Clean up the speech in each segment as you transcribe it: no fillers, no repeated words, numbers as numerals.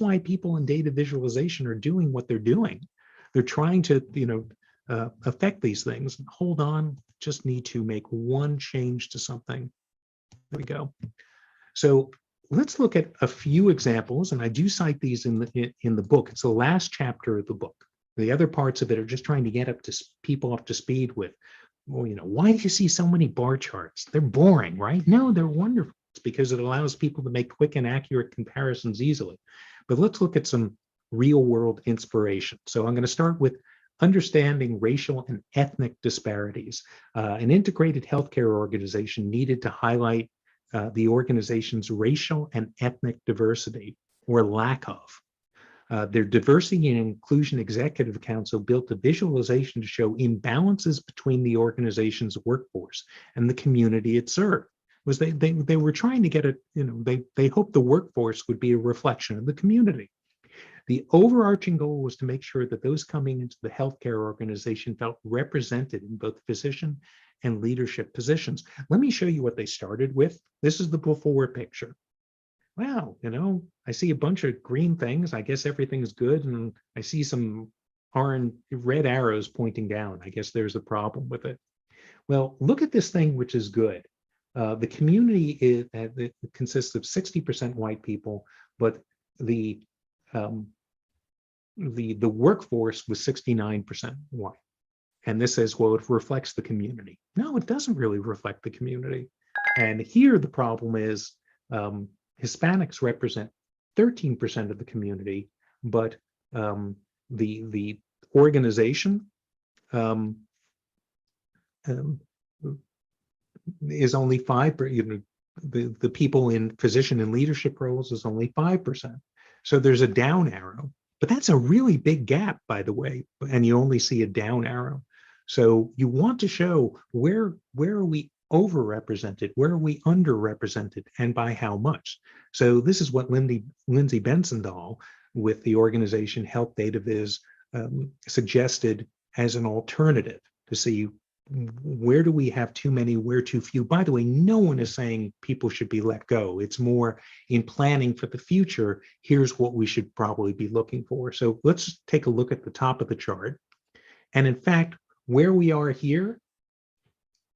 why people in data visualization are doing what they're doing. They're trying to, affect these things. Hold on, just need to make one change to something. There we go. So let's look at a few examples, and I do cite these in the book. It's the last chapter of the book. The other parts of it are just trying to get people up to speed with, well, why do you see so many bar charts? They're boring, right? No, they're wonderful. It's because it allows people to make quick and accurate comparisons easily. But let's look at some real world inspiration. So I'm going to start with understanding racial and ethnic disparities. An integrated healthcare organization needed to highlight the organization's racial and ethnic diversity, or lack of. Their Diversity and Inclusion Executive Council built a visualization to show imbalances between the organization's workforce and the community it served. Was they were trying to get it, they hoped the workforce would be a reflection of the community. The overarching goal was to make sure that those coming into the healthcare organization felt represented in both physician and leadership positions. Let me show you what they started with. This is the before picture. Wow, I see a bunch of green things. I guess everything's good. And I see some red arrows pointing down. I guess there's a problem with it. Well, look at this thing, which is good. The community it consists of 60% white people, but the workforce was 69% white. And this says, well, it reflects the community. No, it doesn't really reflect the community. And here the problem is Hispanics represent 13% of the community, but the organization is only 5%. The people in physician and leadership roles is only 5%. So there's a down arrow, but that's a really big gap, by the way, and you only see a down arrow. So you want to show where are we overrepresented, where are we underrepresented, and by how much. So this is what Lindsay Bensendahl with the organization Health Data Viz suggested as an alternative to see where do we have too many, where too few. By the way, no one is saying people should be let go. It's more in planning for the future, here's what we should probably be looking for. So let's take a look at the top of the chart. And in fact, where we are here,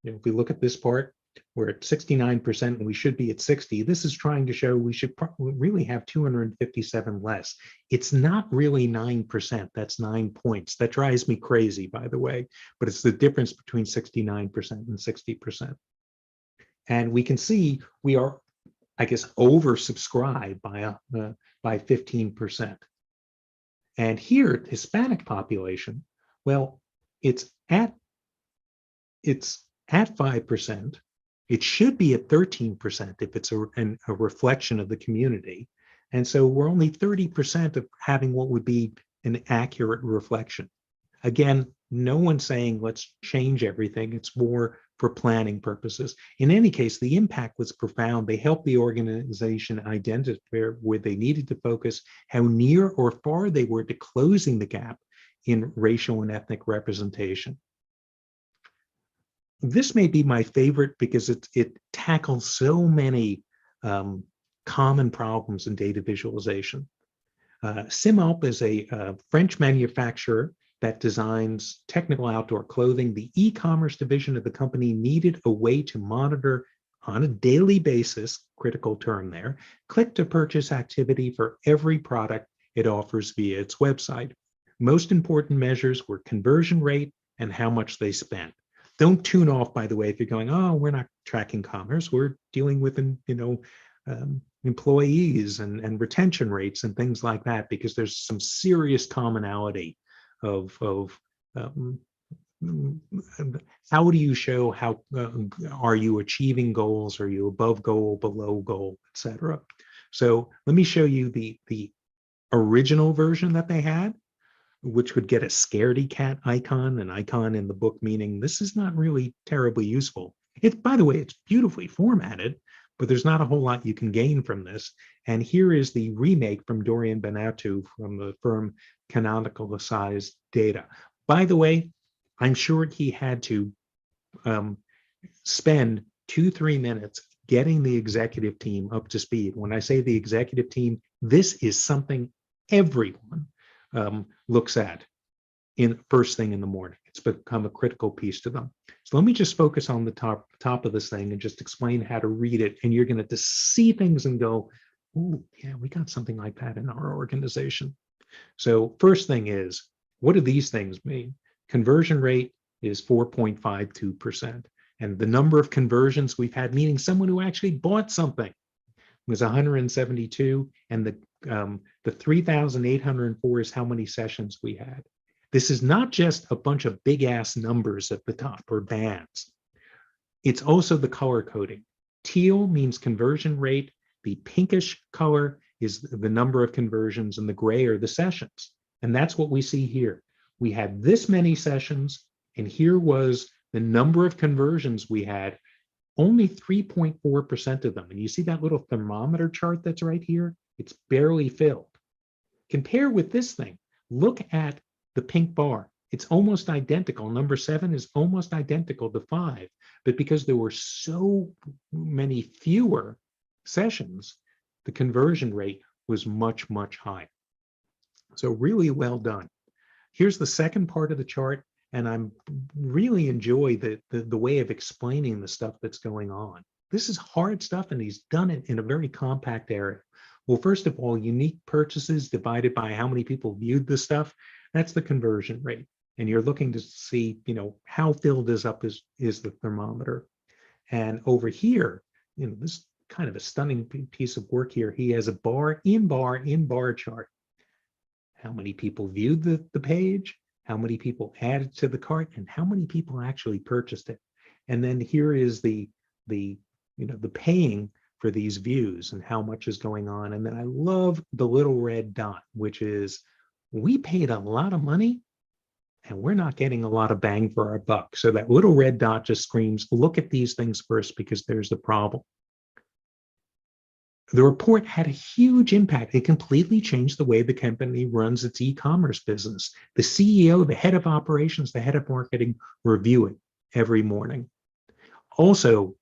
if we look at this part, we're at 69% and we should be at 60. This is trying to show we should really have 257 less. It's not really 9%, that's 9 points. That drives me crazy, by the way, but it's the difference between 69% and 60%. And we can see we are, I guess, oversubscribed by 15%. And here, Hispanic population, well, it's at 5%. It should be at 13% if it's a reflection of the community. And so we're only 30% of having what would be an accurate reflection. Again, no one's saying let's change everything. It's more for planning purposes. In any case, the impact was profound. They helped the organization identify where they needed to focus, how near or far they were to closing the gap in racial and ethnic representation. This may be my favorite because it tackles so many common problems in data visualization. Simulp is a French manufacturer that designs technical outdoor clothing. The e-commerce division of the company needed a way to monitor on a daily basis, critical term there, click-to-purchase activity for every product it offers via its website. Most important measures were conversion rate and how much they spent. Don't tune off, by the way, if you're going, oh, we're not tracking commerce. We're dealing with, employees and retention rates and things like that, because there's some serious commonality of how do you show how are you achieving goals? Are you above goal, below goal, etc. So let me show you the original version that they had, which would get a scaredy cat icon, an icon in the book, meaning this is not really terribly useful. By the way, it's beautifully formatted, but there's not a whole lot you can gain from this. And here is the remake from Dorian Benatu from the firm Canonical Size Data. By the way, I'm sure he had to spend 2-3 minutes getting the executive team up to speed. When I say the executive team, this is something everyone looks at in first thing in the morning. It's become a critical piece to them. So let me just focus on the top of this thing and just explain how to read it. And you're going to just see things and go, oh, yeah, we got something like that in our organization. So first thing is, what do these things mean? Conversion rate is 4.52%. And the number of conversions we've had, meaning someone who actually bought something, was 172. And the 3,804 is how many sessions we had. This is not just a bunch of big ass numbers at the top or bands. It's also the color coding. Teal means conversion rate. The pinkish color is the number of conversions, and the gray are the sessions. And that's what we see here. We had this many sessions, and here was the number of conversions we had, only 3.4% of them. And you see that little thermometer chart that's right here? It's barely filled. Compare with this thing. Look at the pink bar. It's almost identical. Number 7 is almost identical to 5. But because there were so many fewer sessions, the conversion rate was much, much higher. So really well done. Here's the second part of the chart, and I'm really enjoy the way of explaining the stuff that's going on. This is hard stuff, and he's done it in a very compact area. Well, first of all, unique purchases divided by how many people viewed the stuff, that's the conversion rate. And you're looking to see, how filled is up is the thermometer. And over here, this kind of a stunning piece of work here. He has a bar in bar chart. How many people viewed the page, how many people added to the cart, and how many people actually purchased it. And then here is the paying for these views and how much is going on. And then I love the little red dot, which is we paid a lot of money and we're not getting a lot of bang for our buck. So that little red dot just screams, look at these things first, because there's the problem. The report had a huge impact. It completely changed the way the company runs its e-commerce business. The CEO, the head of operations, the head of marketing review it every morning. Also,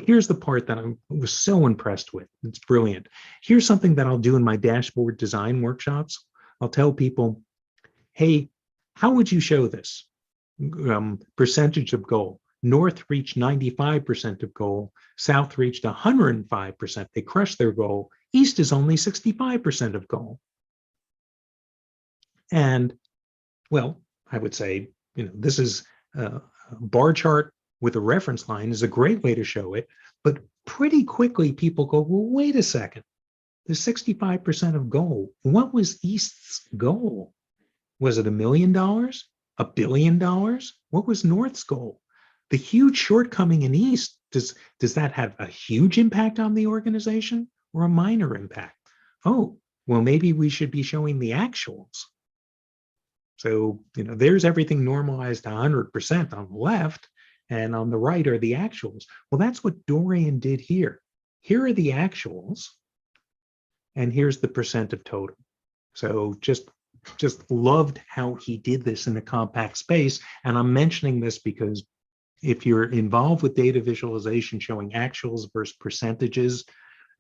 here's the part that I was so impressed with. It's brilliant. Here's something that I'll do in my dashboard design workshops. I'll tell people, hey, how would you show this? Percentage of goal. North reached 95% of goal. South reached 105%. They crushed their goal. East is only 65% of goal. And, well, I would say, this is a bar chart with a reference line is a great way to show it. But pretty quickly, people go, well, wait a second. The 65% of goal. What was East's goal? Was it $1 million? $1 billion? What was North's goal? The huge shortcoming in East, does that have a huge impact on the organization or a minor impact? Oh, well, maybe we should be showing the actuals. So, there's everything normalized to 100% on the left, and on the right are the actuals. Well, that's what Dorian did here. Here are the actuals, and here's the percent of total. So just loved how he did this in a compact space. And I'm mentioning this because if you're involved with data visualization, showing actuals versus percentages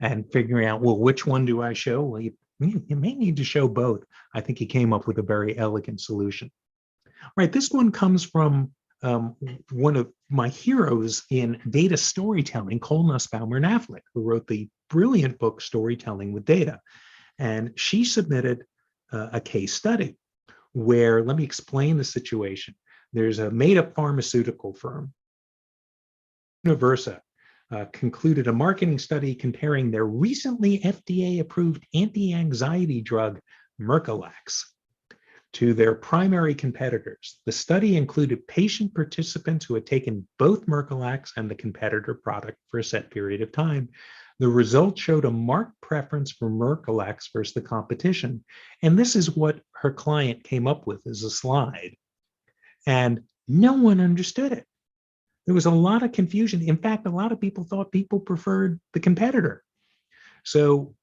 and figuring out, well, which one do I show? Well, you may need to show both. I think he came up with a very elegant solution. All right, this one comes from one of my heroes in data storytelling, Cole Nussbaumer-Knaflic, who wrote the brilliant book, Storytelling with Data. And she submitted a case study where, let me explain the situation. There's a made-up pharmaceutical firm, Universa, concluded a marketing study comparing their recently FDA-approved anti-anxiety drug, Mercalax, to their primary competitors. The study included patient participants who had taken both Mercalax and the competitor product for a set period of time. The results showed a marked preference for Mercalax versus the competition. And this is what her client came up with as a slide. And no one understood it. There was a lot of confusion. In fact, a lot of people thought people preferred the competitor. So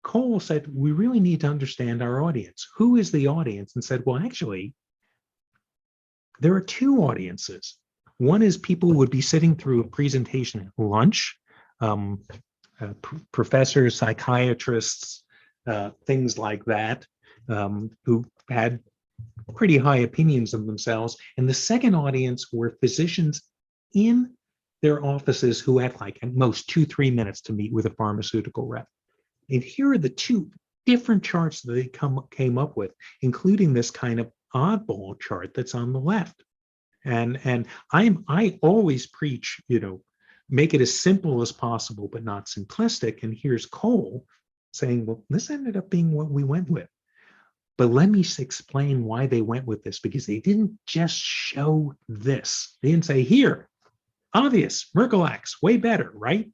Cole said, we really need to understand our audience. Who is the audience? And said, well, actually, there are two audiences. One is people who would be sitting through a presentation at lunch, professors, psychiatrists, things like that, who had pretty high opinions of themselves. And the second audience were physicians in their offices who had like at most 2-3 minutes to meet with a pharmaceutical rep. And here are the two different charts that they came up with, including this kind of oddball chart that's on the left. And I always preach, make it as simple as possible, but not simplistic. And here's Cole saying, well, this ended up being what we went with. But let me explain why they went with this, because they didn't just show this. They didn't say, here, obvious, Merkelax, way better, right?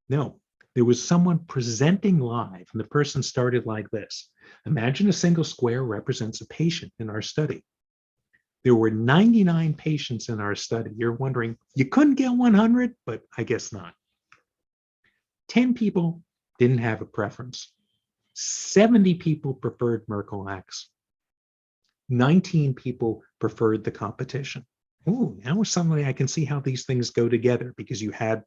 No, there was someone presenting live, and the person started like this. Imagine a single square represents a patient in our study. There were 99 patients in our study. You're wondering, you couldn't get 100, but I guess not. 10 people didn't have a preference. 70 people preferred Merkelax. 19 people preferred the competition. Ooh, now suddenly I can see how these things go together, because you had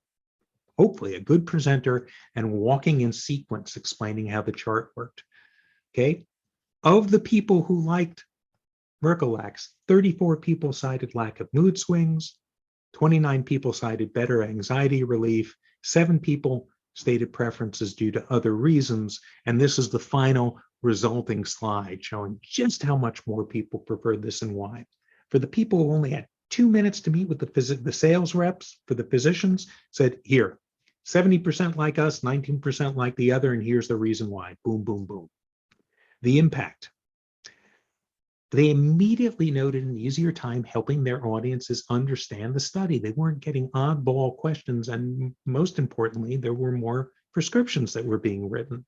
hopefully a good presenter and walking in sequence explaining how the chart worked. Okay. Of the people who liked Merkelax, 34 people cited lack of mood swings, 29 people cited better anxiety relief, 7 people stated preferences due to other reasons, and this is the final resulting slide showing just how much more people preferred this and why. For the people who only had 2 minutes to meet with the sales reps, for the physicians, said, here, 70% like us, 19% like the other, and here's the reason why. Boom, boom, boom. The impact. They immediately noted an easier time helping their audiences understand the study. They weren't getting oddball questions, and most importantly, there were more prescriptions that were being written.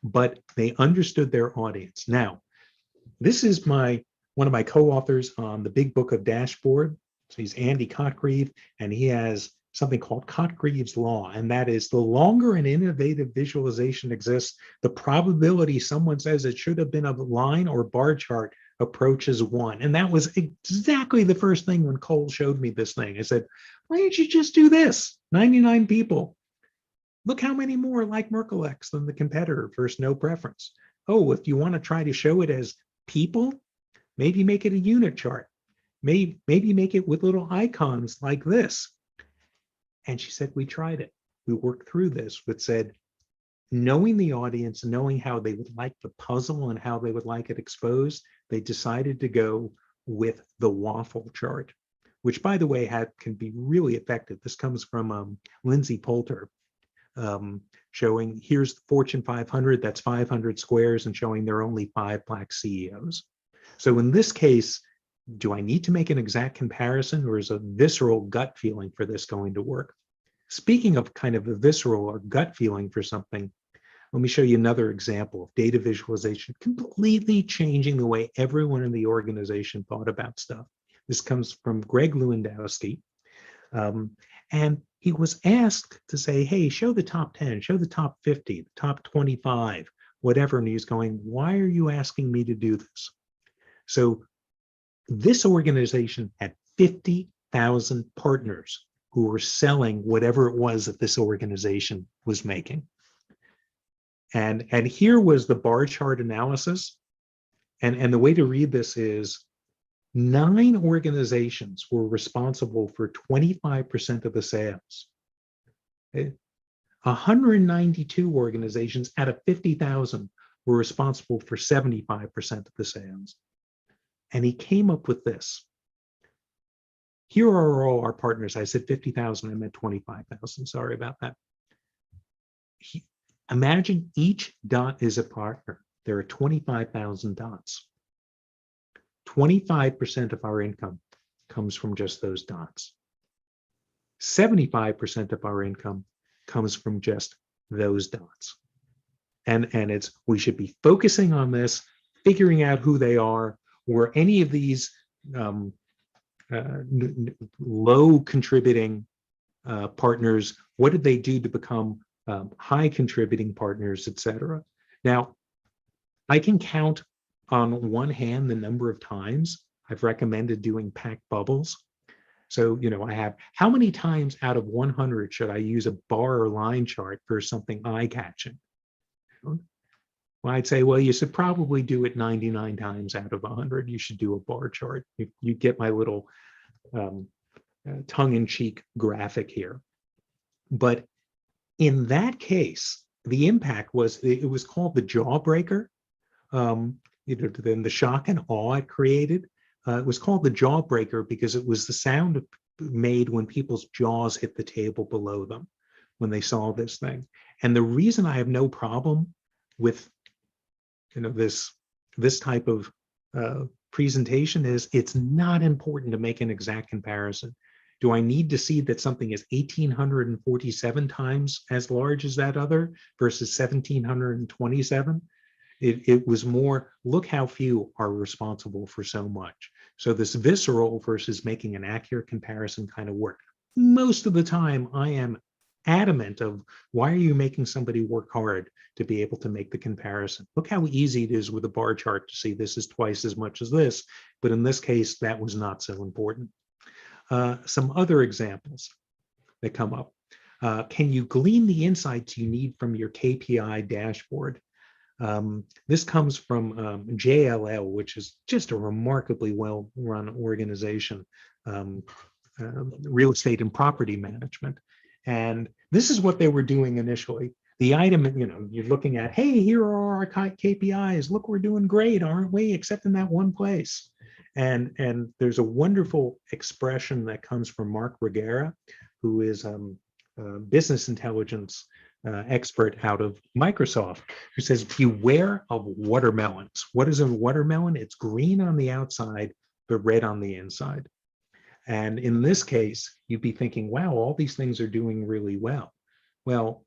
But they understood their audience. Now, this is one of my co-authors on the Big Book of Dashboard. So he's Andy Cotgreave, and he has something called Cotgreave's Law, and that is the longer an innovative visualization exists, the probability someone says it should have been a line or bar chart approaches 1. And that was exactly the first thing when Cole showed me this thing. I said, why don't you just do this? 99 people. Look how many more like Merkelax than the competitor. First, no preference. Oh, if you want to try to show it as people, maybe make it a unit chart. Maybe make it with little icons like this. And she said, we tried it. We worked through this, but said, knowing the audience, knowing how they would like the puzzle and how they would like it exposed, they decided to go with the waffle chart, which, by the way, can be really effective. This comes from Lindsay Poulter, showing here's the Fortune 500, that's 500 squares, and showing there are only 5 Black CEOs. So in this case, do I need to make an exact comparison, or is a visceral gut feeling for this going to work? Speaking of kind of a visceral or gut feeling for something, let me show you another example of data visualization completely changing the way everyone in the organization thought about stuff. This comes from Greg Lewandowski. And he was asked to say, hey, show the top 10, show the top 50, the top 25, whatever. And he's going, why are you asking me to do this? So this organization had 50,000 partners who were selling whatever it was that this organization was making. And here was the bar chart analysis. And the way to read this is 9 organizations were responsible for 25% of the sales. 192 organizations out of 50,000 were responsible for 75% of the sales. And he came up with this. Here are all our partners. I said 50,000, I meant 25,000. Sorry about that. Imagine each dot is a partner. There are 25,000 dots. 25% of our income comes from just those dots. 75% of our income comes from just those dots. And we should be focusing on this, figuring out who they are. Were any of these low contributing partners? What did they do to become high contributing partners, et cetera? Now, I can count on one hand the number of times I've recommended doing packed bubbles. So, I have how many times out of 100 should I use a bar or line chart for something eye-catching? Well, I'd say, well, you should probably do it 99 times out of 100. You should do a bar chart. You get my little tongue-in-cheek graphic here. But in that case, the impact was, it was called the jawbreaker. Then the shock and awe it created. It was called the jawbreaker because it was the sound made when people's jaws hit the table below them when they saw this thing. And the reason I have no problem with this type of presentation is it's not important to make an exact comparison. Do I need to see that something is 1,847 times as large as that other versus 1,727? It was more, look how few are responsible for so much. So this visceral versus making an accurate comparison kind of work. Most of the time, I am adamant of, why are you making somebody work hard to be able to make the comparison? Look how easy it is with a bar chart to see this is twice as much as this. But in this case, that was not so important. Some other examples that come up. Can you glean the insights you need from your KPI dashboard? This comes from JLL, which is just a remarkably well-run organization, real estate and property management. And this is what they were doing initially. The item, you're looking at, hey, here are our KPIs. Look, we're doing great, aren't we? Except in that one place. And there's a wonderful expression that comes from Mark Regera, who is a business intelligence expert out of Microsoft, who says, beware of watermelons. What is a watermelon? It's green on the outside, but red on the inside. And in this case, you'd be thinking, wow, all these things are doing really well. Well,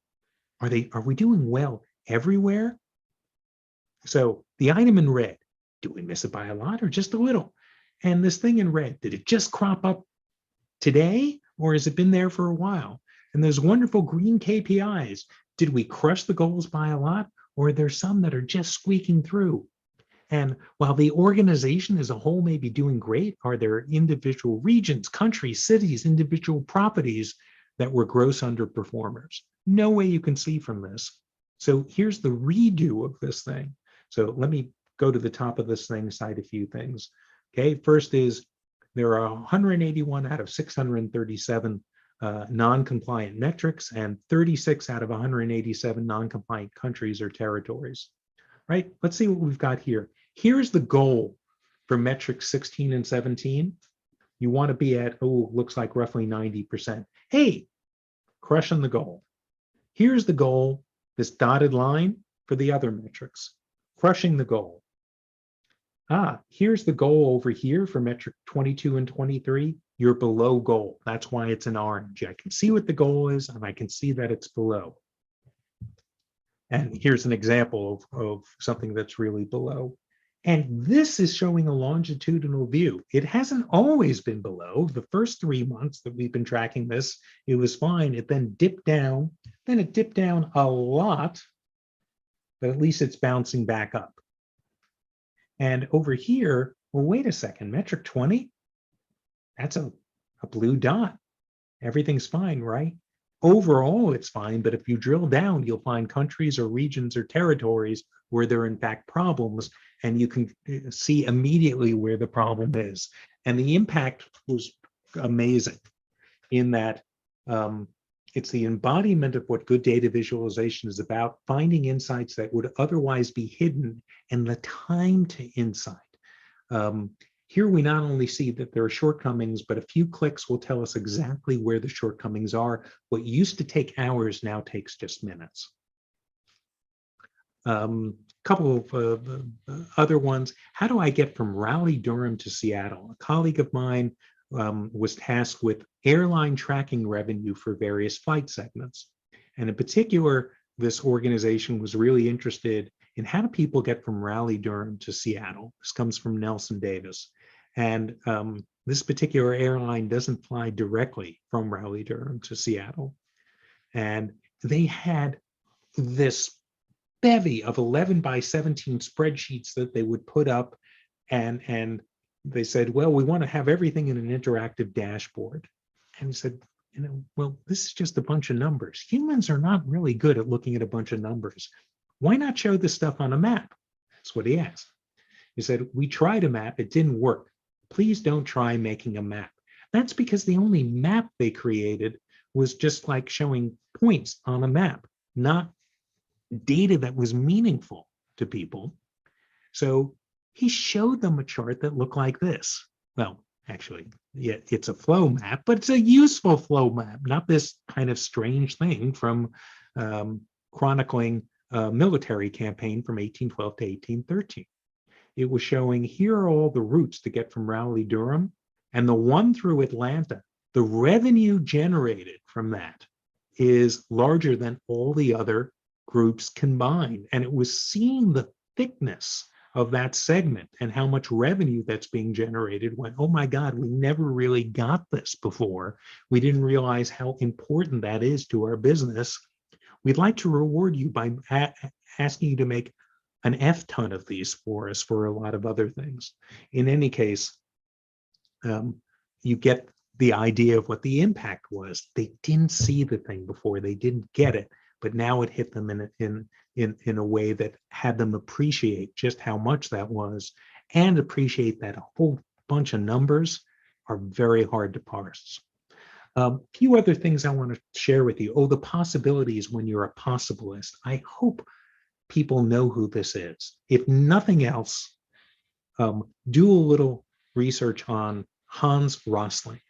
are we doing well everywhere? So the item in red, do we miss it by a lot or just a little? And this thing in red, did it just crop up today or has it been there for a while? And there's wonderful green KPIs. Did we crush the goals by a lot, or are there some that are just squeaking through? And while the organization as a whole may be doing great, are there individual regions, countries, cities, individual properties that were gross underperformers? No way you can see from this. So here's the redo of this thing. So let me go to the top of this thing, cite a few things. Okay, first is there are 181 out of 637 non-compliant metrics and 36 out of 187 non-compliant countries or territories, right? Let's see what we've got here. Here's the goal for metrics 16 and 17. You want to be at, looks like roughly 90%. Hey, crushing the goal. Here's the goal, this dotted line for the other metrics, crushing the goal. Here's the goal over here for metric 22 and 23. You're below goal. That's why it's in orange. I can see what the goal is, and I can see that it's below. And here's an example of something that's really below. And this is showing a longitudinal view. It hasn't always been below. The first 3 months that we've been tracking this, it was fine. It then dipped down. Then it dipped down a lot, but at least it's bouncing back up. And over here, well, wait a second, metric 20, that's a blue dot. Everything's fine, right? Overall, it's fine, but if you drill down, you'll find countries or regions or territories where there are in fact problems, and you can see immediately where the problem is. And the impact was amazing in that it's the embodiment of what good data visualization is about, finding insights that would otherwise be hidden and the time to insight. Here we not only see that there are shortcomings, but a few clicks will tell us exactly where the shortcomings are. What used to take hours now takes just minutes. Couple of other ones. How do I get from Raleigh-Durham to Seattle? A colleague of mine was tasked with airline tracking revenue for various flight segments. And in particular, this organization was really interested in how do people get from Raleigh-Durham to Seattle. This comes from Nelson Davis. And this particular airline doesn't fly directly from Raleigh-Durham to Seattle. And they had this bevy of 11 by 17 spreadsheets that they would put up, and they said, well, we want to have everything in an interactive dashboard. And we said, well, this is just a bunch of numbers. Humans are not really good at looking at a bunch of numbers. why not show this stuff on a map? That's what he asked. He said, we tried a map, it didn't work. Please don't try making a map. That's because the only map they created was just like showing points on a map, not data that was meaningful to people. So he showed them a chart that looked like this. Well, actually, yeah, it's a flow map, but it's a useful flow map, not this kind of strange thing from chronicling a military campaign from 1812 to 1813. It was showing here are all the routes to get from Raleigh-Durham, and the one through Atlanta, the revenue generated from that is larger than all the other groups combined. And it was seeing the thickness of that segment and how much revenue that's being generated when, oh my God, we never really got this before. We didn't realize how important that is to our business. We'd like to reward you by asking you to make an F ton of these for us for a lot of other things. In any case, you get the idea of what the impact was. They didn't see the thing before, they didn't get it, but now it hit them in a way that had them appreciate just how much that was, and appreciate that a whole bunch of numbers are very hard to parse. A few other things I want to share with you. Oh, the possibilities when you're a possibilist. I hope people know who this is. If nothing else, do a little research on Hans Rosling.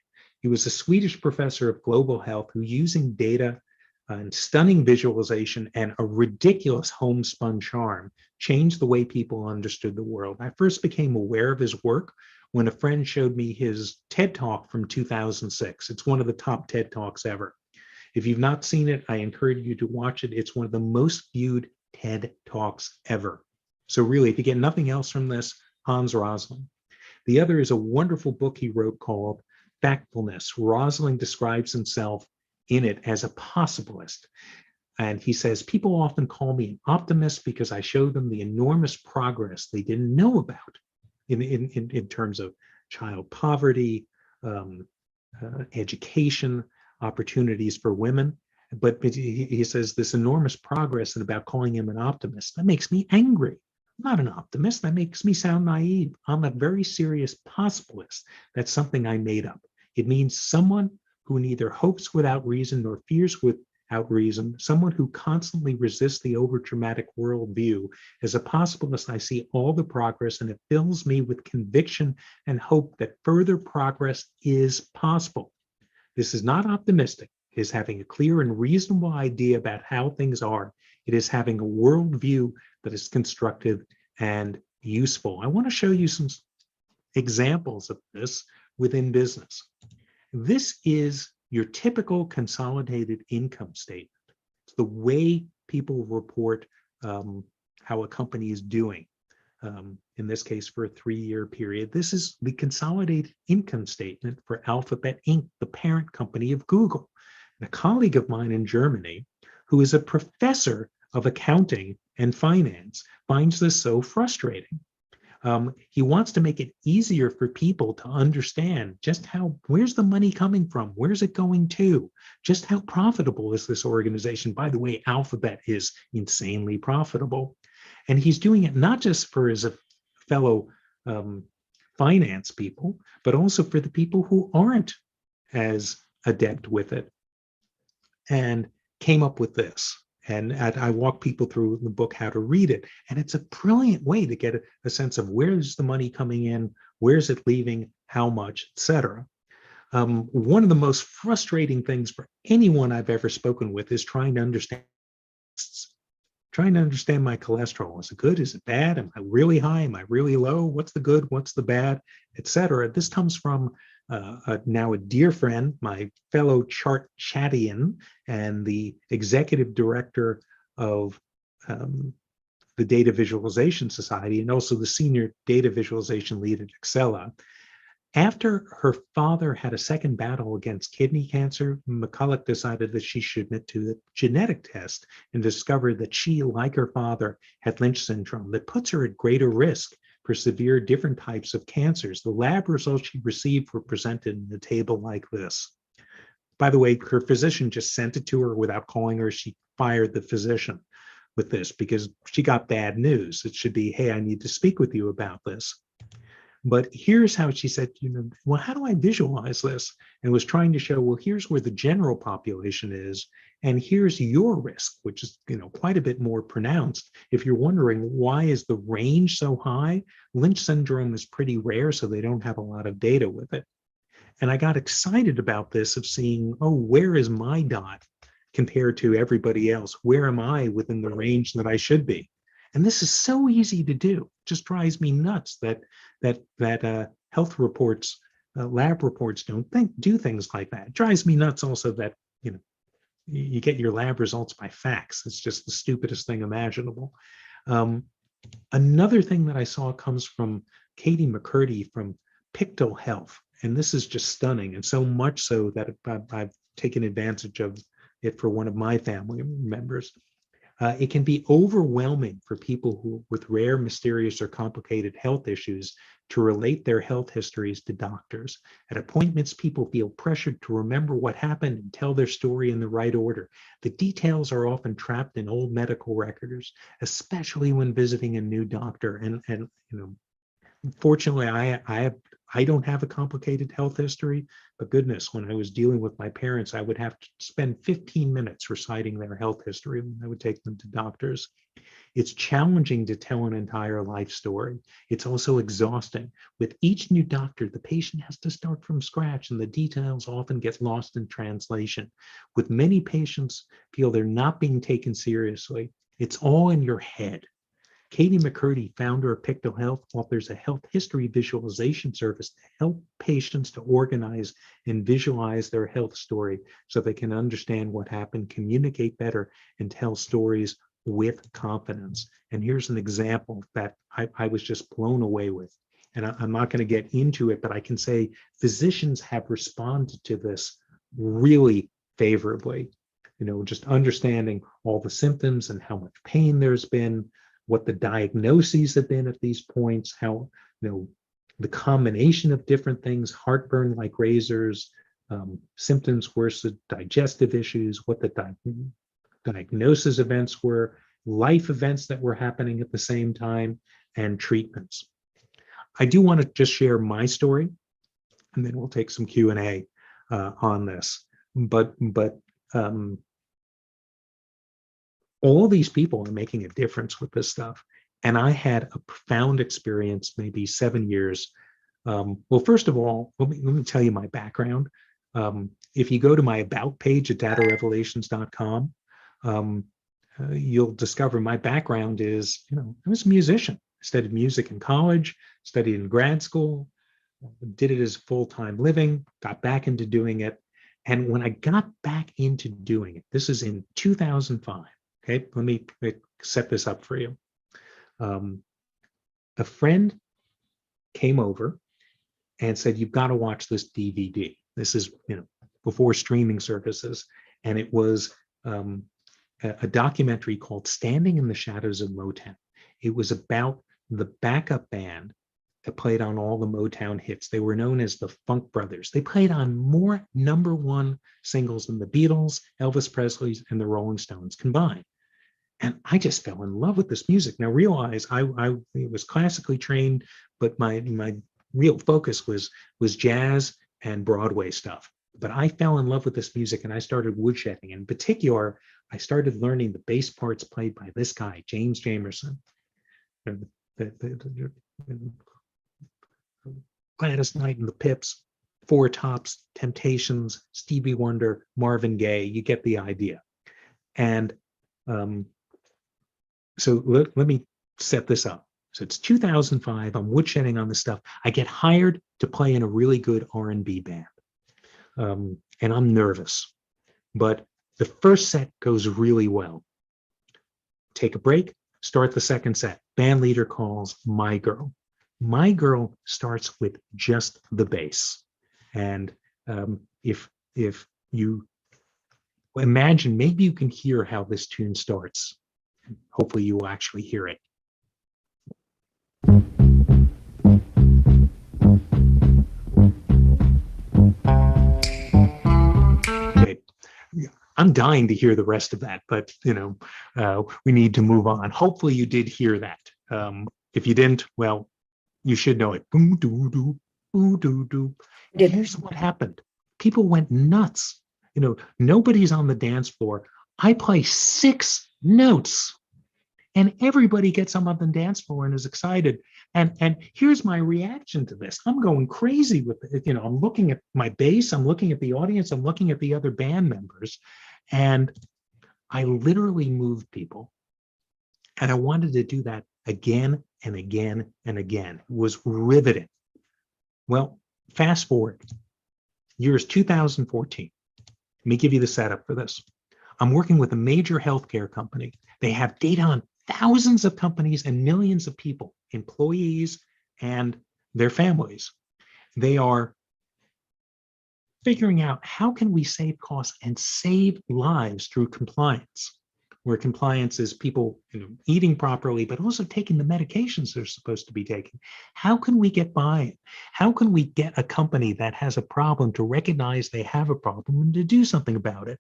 He was a Swedish professor of global health who, using data and stunning visualization and a ridiculous homespun charm, changed the way people understood the world. I first became aware of his work when a friend showed me his TED Talk from 2006. It's one of the top TED Talks ever. If you've not seen it, I encourage you to watch it. It's one of the most viewed TED Talks ever. So really, if you get nothing else from this, Hans Rosling. The other is a wonderful book he wrote called Factfulness. Rosling describes himself in it as a possibilist. And he says, people often call me an optimist because I show them the enormous progress they didn't know about in terms of child poverty, education, opportunities for women. But he says this enormous progress, and about calling him an optimist, that makes me angry. I'm not an optimist. That makes me sound naive. I'm a very serious possibilist. That's something I made up. It means someone who neither hopes without reason nor fears without reason, someone who constantly resists the overdramatic worldview. As a possibilist, I see all the progress, and it fills me with conviction and hope that further progress is possible. This is not optimistic. It is having a clear and reasonable idea about how things are. It is having a worldview that is constructive and useful. I want to show you some examples of this within business. This is your typical consolidated income statement. It's the way people report how a company is doing. In this case, for a 3-year period. This is the consolidated income statement for Alphabet Inc., the parent company of Google. A colleague of mine in Germany, who is a professor of accounting and finance, finds this so frustrating. He wants to make it easier for people to understand just where's the money coming from? Where's it going to? Just how profitable is this organization? By the way, Alphabet is insanely profitable. And he's doing it not just for his fellow finance people, but also for the people who aren't as adept with it, and came up with this. And I walk people through the book how to read it. And it's a brilliant way to get a sense of where's the money coming in, where's it leaving, how much, etc. One of the most frustrating things for anyone I've ever spoken with is trying to understand my cholesterol. Is it good? Is it bad? Am I really high? Am I really low? What's the good? What's the bad? Etc. This comes from now a dear friend, my fellow Chartchatian and the executive director of the Data Visualization Society, and also the senior data visualization lead at Excella. After her father had a second battle against kidney cancer, McCulloch decided that she should admit to the genetic test and discovered that she, like her father, had Lynch syndrome that puts her at greater risk for severe different types of cancers. The lab results she received were presented in a table like this. By the way, her physician just sent it to her without calling her. She fired the physician. with this because she got bad news. It should be, hey, I need to speak with you about this. But here's how she said, well, how do I visualize this? And was trying to show, well, here's where the general population is, and here's your risk, which is, quite a bit more pronounced. If you're wondering why is the range so high, Lynch syndrome is pretty rare, so they don't have a lot of data with it. And I got excited about this of seeing, oh, where is my dot compared to everybody else? Where am I within the range that I should be? And this is so easy to do. It just drives me nuts that health reports, lab reports don't do things like that. It drives me nuts also that you get your lab results by fax. It's just the stupidest thing imaginable. Another thing that I saw comes from Katie McCurdy from Pictal Health, and this is just stunning, and so much so that I've taken advantage of it for one of my family members. It can be overwhelming for people with rare, mysterious, or complicated health issues to relate their health histories to doctors. At appointments, people feel pressured to remember what happened and tell their story in the right order. The details are often trapped in old medical records, especially when visiting a new doctor. And fortunately, I don't have a complicated health history, but goodness, when I was dealing with my parents, I would have to spend 15 minutes reciting their health history when I would take them to doctors. It's challenging to tell an entire life story. It's also exhausting. With each new doctor, the patient has to start from scratch, and the details often get lost in translation. With many patients feel they're not being taken seriously. It's all in your head. Katie McCurdy, founder of Pictal Health, offers a health history visualization service to help patients to organize and visualize their health story so they can understand what happened, communicate better, and tell stories with confidence. And here's an example that I was just blown away with. And I'm not going to get into it, but I can say physicians have responded to this really favorably. Just understanding all the symptoms and how much pain there's been, what the diagnoses have been at these points, how, the combination of different things, heartburn like razors, symptoms worse than digestive issues, what the diagnosis events were, life events that were happening at the same time, and treatments. I do want to just share my story, and then we'll take some Q&A on this. But all these people are making a difference with this stuff. And I had a profound experience, maybe 7 years. Well, first of all, let me tell you my background. If you go to my about page at datarevelations.com, you'll discover my background is, I was a musician. I studied music in college, studied in grad school, did it as a full-time living, got back into doing it. And when I got back into doing it, this is in 2005. Okay, let me set this up for you. A friend came over and said, you've got to watch this DVD. This is, before streaming services. And it was a documentary called Standing in the Shadows of Motown. It was about the backup band that played on all the Motown hits. They were known as the Funk Brothers. They played on more #1 singles than the Beatles, Elvis Presley, and the Rolling Stones combined. And I just fell in love with this music. Now realize I was classically trained, but my real focus was jazz and Broadway stuff. But I fell in love with this music and I started woodshedding. In particular, I started learning the bass parts played by this guy, James Jamerson. Gladys Knight and the Pips, Four Tops, Temptations, Stevie Wonder, Marvin Gaye, you get the idea. And so let me set this up. So it's 2005, I'm woodshedding on this stuff. I get hired to play in a really good R&B band. And I'm nervous, but the first set goes really well. Take a break, start the second set. Band leader calls My Girl. My Girl starts with just the bass. And if you imagine, maybe you can hear how this tune starts. Hopefully you will actually hear it. Okay. I'm dying to hear the rest of that, but we need to move on. Hopefully you did hear that. If you didn't, well, you should know it. Boom, doo, doo, boo, doo, doo. And here's what happened. People went nuts. Nobody's on the dance floor. I play 6 notes and everybody gets up on the dance floor and is excited. And here's my reaction to this. I'm going crazy with it. I'm looking at my bass, I'm looking at the audience, I'm looking at the other band members, and I literally moved people. And I wanted to do that again and again and again. It was riveting. Well, fast forward, year is 2014. Let me give you the setup for this. I'm working with a major healthcare company. They have data on thousands of companies and millions of people, employees and their families. They are figuring out how can we save costs and save lives through compliance, where compliance is people eating properly, but also taking the medications they're supposed to be taking. How can we get buy-in? How can we get a company that has a problem to recognize they have a problem and to do something about it?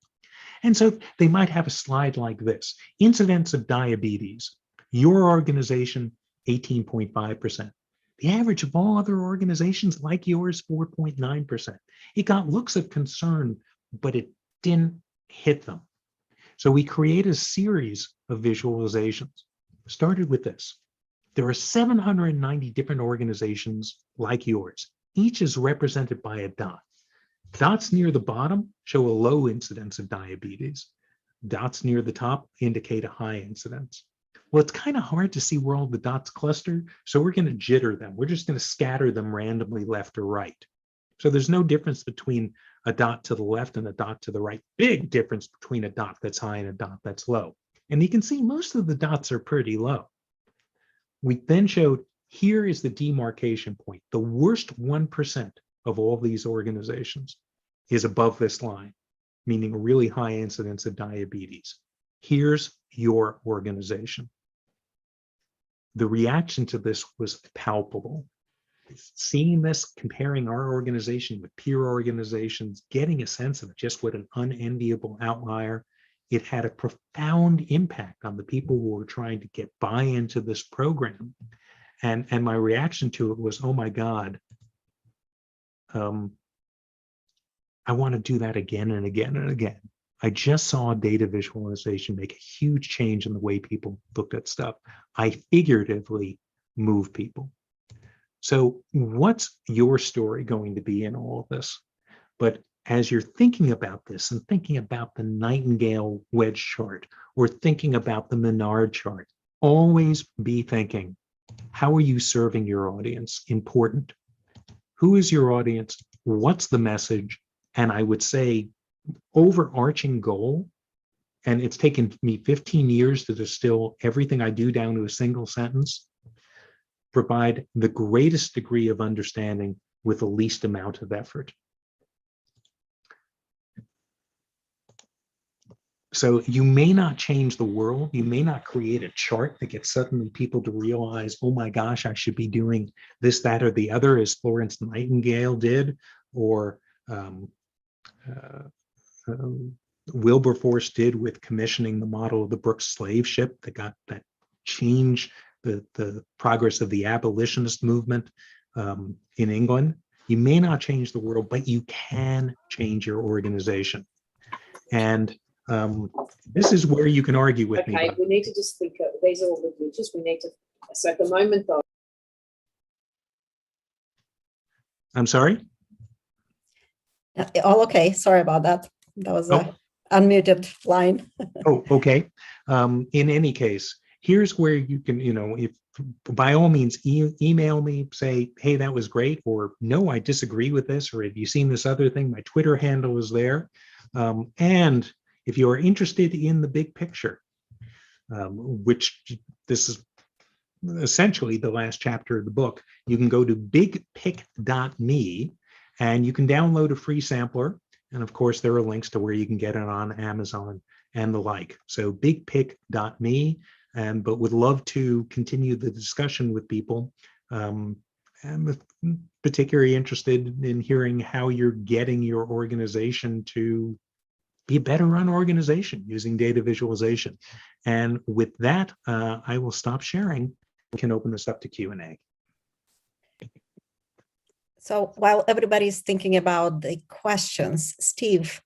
And so they might have a slide like this: incidence of diabetes, your organization, 18.5%. The average of all other organizations like yours, 4.9%. It got looks of concern, but it didn't hit them. So we created a series of visualizations. Started with this. There are 790 different organizations like yours. Each is represented by a dot. Dots near the bottom show a low incidence of diabetes. Dots near the top indicate a high incidence. Well, it's kind of hard to see where all the dots cluster, so we're going to jitter them. We're just going to scatter them randomly left or right. So there's no difference between a dot to the left and a dot to the right. Big difference between a dot that's high and a dot that's low. And you can see most of the dots are pretty low. We then showed here is the demarcation point. The worst 1% of all these organizations is above this line, meaning a really high incidence of diabetes. Here's your organization. The reaction to this was palpable. Seeing this, comparing our organization with peer organizations, getting a sense of just what an unenviable outlier, it had a profound impact on the people who were trying to get buy-in to this program. And my reaction to it was, oh my God, I want to do that again and again and again. I just saw data visualization make a huge change in the way people looked at stuff. I figuratively move people. So what's your story going to be in all of this? But as you're thinking about this and thinking about the Nightingale wedge chart or thinking about the Minard chart, always be thinking, how are you serving your audience? Important. Who is your audience? What's the message? And I would say overarching goal, and it's taken me 15 years to distill everything I do down to a single sentence, provide the greatest degree of understanding with the least amount of effort. So you may not change the world. You may not create a chart that gets suddenly people to realize, oh my gosh, I should be doing this, that, or the other, as Florence Nightingale did, or Wilberforce did with commissioning the model of the Brooks slave ship that changed the progress of the abolitionist movement in England. You may not change the world, but you can change your organization. And this is where you can argue with me. Okay, we need to just think of these are all the glitches. We need to, so at the moment though. I'm sorry? All okay. Sorry about that. That was a unmuted line. Oh, okay. In any case, here's where you can, if by all means, email me, say, hey, that was great, or no, I disagree with this, or have you seen this other thing? My Twitter handle is there. And if you are interested in the big picture, which this is essentially the last chapter of the book, you can go to bigpic.me and you can download a free sampler. And of course, there are links to where you can get it on Amazon and the like. So bigpic.me, but would love to continue the discussion with people. I'm particularly interested in hearing how you're getting your organization to be a better run organization using data visualization. And with that, I will stop sharing. We can open this up to Q&A. So while everybody's thinking about the questions, Steve,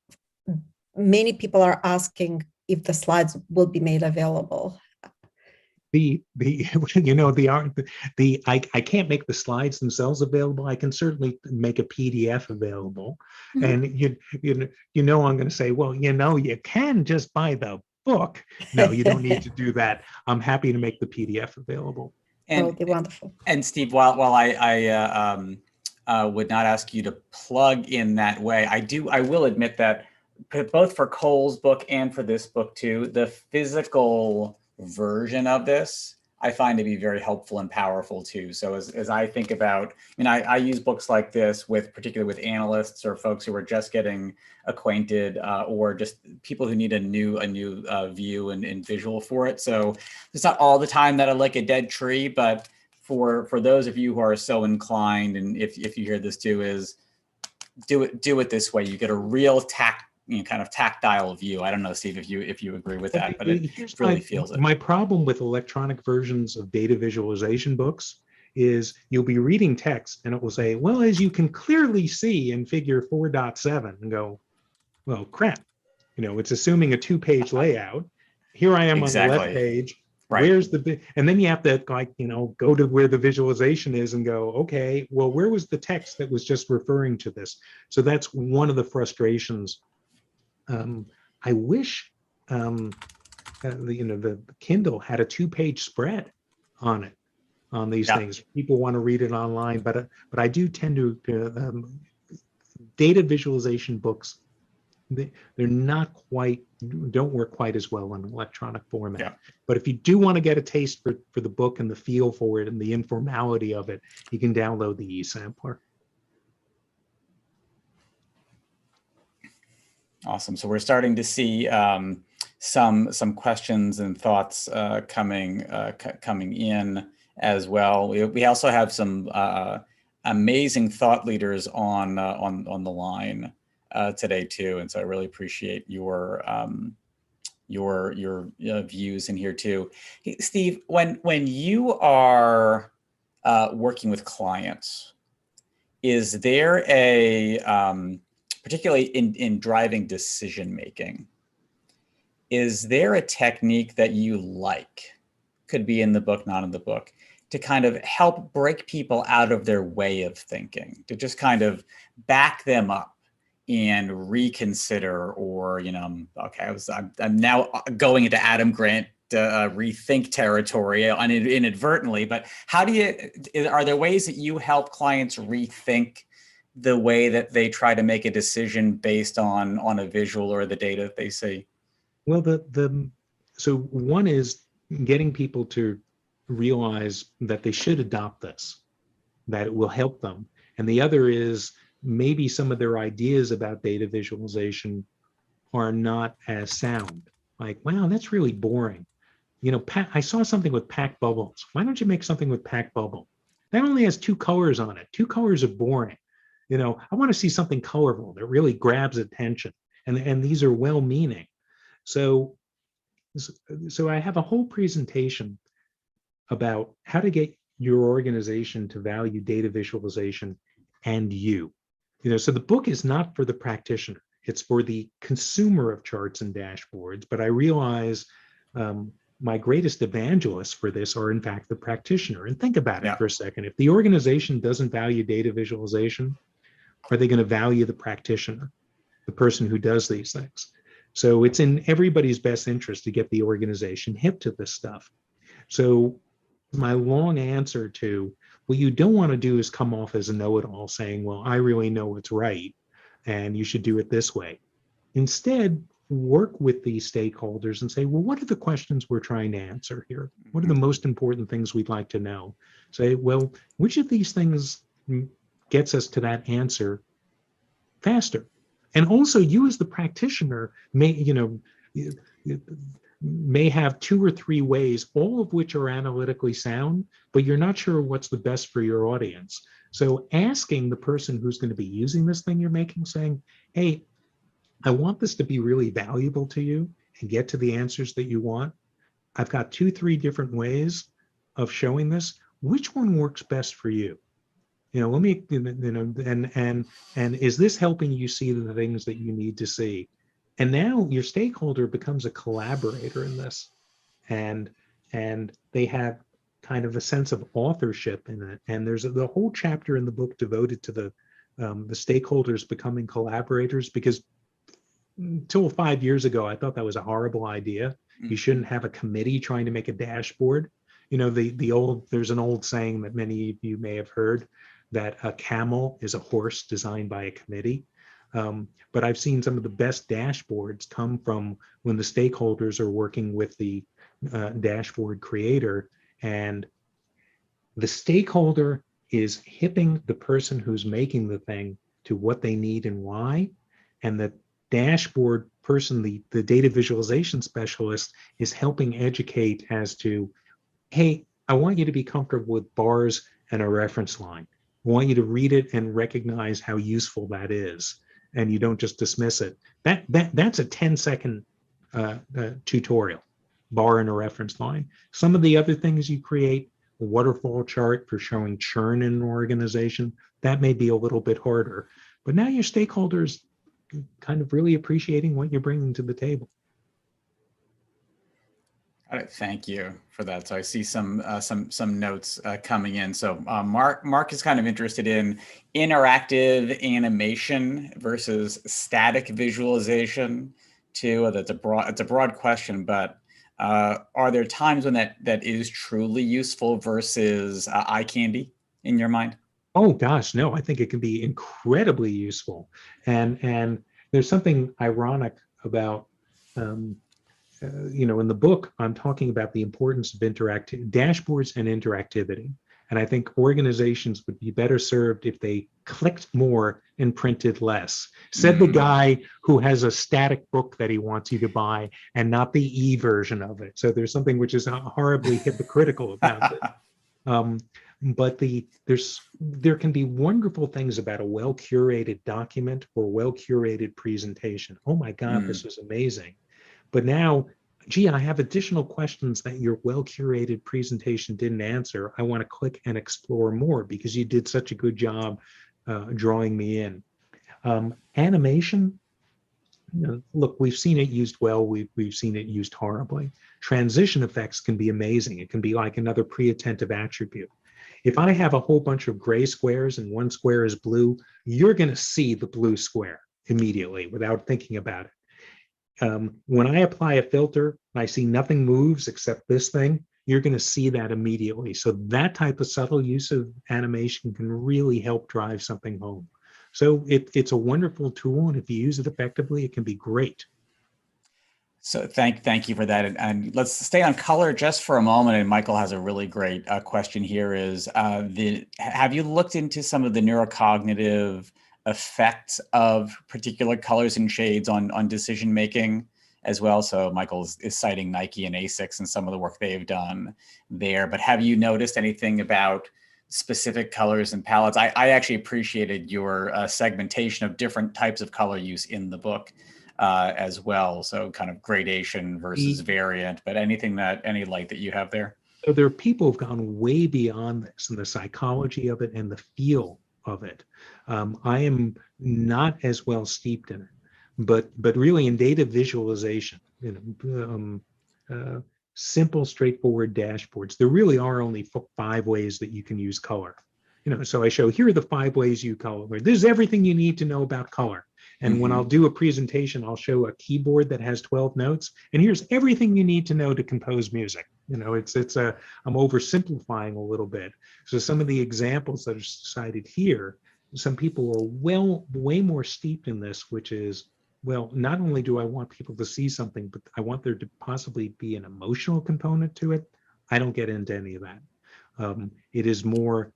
many people are asking if the slides will be made available. I can't make the slides themselves available. I can certainly make a PDF available. And I'm going to say, well, you can just buy the book. No, you don't need to do that. I'm happy to make the PDF available. That would be wonderful. And Steve, while I would not ask you to plug in that way, I will admit that both for Cole's book and for this book too, the physical version of this I find to be very helpful and powerful too. So as I think about, I use books like this particularly with analysts or folks who are just getting acquainted, or just people who need a new view and visual for it. So it's not all the time that I like a dead tree, but for those of you who are so inclined, and if you hear this too, is do it this way. You get a real kind of tactile view. I don't know, Steve, if you agree with that, but it really feels it. My problem with electronic versions of data visualization books is you'll be reading text and it will say, well, as you can clearly see in figure 4.7, and go, well, crap. It's assuming a 2-page layout. Here I am on the left page. Right. Where's and then you have to go to where the visualization is and go, okay, well, where was the text that was just referring to this? So that's one of the frustrations. I wish the Kindle had a 2-page spread on it, on these things. People want to read it online, but I do tend to data visualization books. They're not don't work quite as well in electronic format. Yeah. But if you do want to get a taste for the book and the feel for it and the informality of it, you can download the e-sampler. Awesome. So we're starting to see some questions and thoughts coming in as well. We also have some amazing thought leaders on the line today too, and so I really appreciate your views in here too. Steve, when you are working with clients, is there a particularly in driving decision making, is there a technique that you like, could be in the book, not in the book, to kind of help break people out of their way of thinking, to just kind of back them up and reconsider, or okay, I'm now going into Adam Grant rethink territory inadvertently, but are there ways that you help clients rethink the way that they try to make a decision based on a visual or the data that they see? Well, so one is getting people to realize that they should adopt this, that it will help them. And the other is maybe some of their ideas about data visualization are not as sound. Like, wow, that's really boring. I saw something with packed bubbles. Why don't you make something with packed bubble? That only has 2 colors on it. 2 colors are boring. I want to see something colorful that really grabs attention. And these are well-meaning. So I have a whole presentation about how to get your organization to value data visualization and you. So the book is not for the practitioner. It's for the consumer of charts and dashboards. But I realize my greatest evangelists for this are, in fact, the practitioner. And think about it for a second. If the organization doesn't value data visualization, are they going to value the practitioner, the person who does these things? So it's in everybody's best interest to get the organization hip to this stuff. So my long answer to what you don't want to do is come off as a know-it-all saying, well, I really know what's right and you should do it this way. Instead, work with these stakeholders and say, well, what are the questions we're trying to answer here? What are the most important things we'd like to know? Say, well, which of these things gets us to that answer faster? And also, you as the practitioner may have 2 or 3 ways, all of which are analytically sound, but you're not sure what's the best for your audience. So asking the person who's going to be using this thing you're making, saying, hey, I want this to be really valuable to you and get to the answers that you want. I've got 2-3 different ways of showing this. Which one works best for you? Let me, and is this helping you see the things that you need to see? And now your stakeholder becomes a collaborator in this, and they have kind of a sense of authorship in it. And there's the whole chapter in the book devoted to the stakeholders becoming collaborators, because until 5 years ago, I thought that was a horrible idea. You shouldn't have a committee trying to make a dashboard. There's an old saying that many of you may have heard, that a camel is a horse designed by a committee. But I've seen some of the best dashboards come from when the stakeholders are working with the dashboard creator, and the stakeholder is hipping the person who's making the thing to what they need and why, and the dashboard person, the data visualization specialist, is helping educate as to, hey, I want you to be comfortable with bars and a reference line. I want you to read it and recognize how useful that is, and you don't just dismiss it. That's a 10-second tutorial, bar and a reference line. Some of the other things you create, a waterfall chart for showing churn in an organization, that may be a little bit harder. But now your stakeholders kind of really appreciating what you're bringing to the table. All right, thank you for that. So I see some notes coming in. So Mark is kind of interested in interactive animation versus static visualization too. It's a broad question, but are there times when that is truly useful versus eye candy in your mind? Oh gosh, no, I think it can be incredibly useful. And there's something ironic about, in the book, I'm talking about the importance of dashboards and interactivity. And I think organizations would be better served if they clicked more and printed less. Said the guy who has a static book that he wants you to buy and not the e-version of it. So there's something which is horribly hypocritical about it. But there can be wonderful things about a well-curated document or well-curated presentation. Oh my God, this was amazing. But now, gee, I have additional questions that your well-curated presentation didn't answer. I want to click and explore more because you did such a good job drawing me in. Animation, look, we've seen it used well, we've seen it used horribly. Transition effects can be amazing. It can be like another pre-attentive attribute. If I have a whole bunch of gray squares and one square is blue, you're going to see the blue square immediately without thinking about it. When I apply a filter and I see nothing moves except this thing, you're going to see that immediately. So that type of subtle use of animation can really help drive something home. So it's a wonderful tool, and if you use it effectively, it can be great. So thank you for that. And let's stay on color just for a moment. And Michael has a really great question here is, have you looked into some of the neurocognitive effects of particular colors and shades on decision making as well? So Michael is citing Nike and ASICS and some of the work they've done there. But have you noticed anything about specific colors and palettes? I actually appreciated your segmentation of different types of color use in the book. As well, so kind of gradation versus variant, but any light that you have there? So there are people who've gone way beyond this and the psychology of it and the feel of it. I am not as well steeped in it, but really in data visualization, simple, straightforward dashboards. There really are only 5 ways that you can use color. So I show, here are the 5 ways you color. This is everything you need to know about color. And when I'll do a presentation, I'll show a keyboard that has 12 notes, and here's everything you need to know to compose music. I'm oversimplifying a little bit. So some of the examples that are cited here, some people are way more steeped in this, which is, well, not only do I want people to see something, but I want there to possibly be an emotional component to it. I don't get into any of that. It is more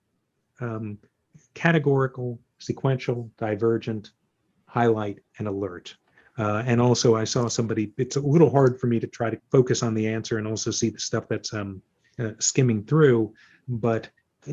categorical, sequential, divergent, highlight, and alert. And also I saw somebody, it's a little hard for me to try to focus on the answer and also see the stuff that's skimming through, but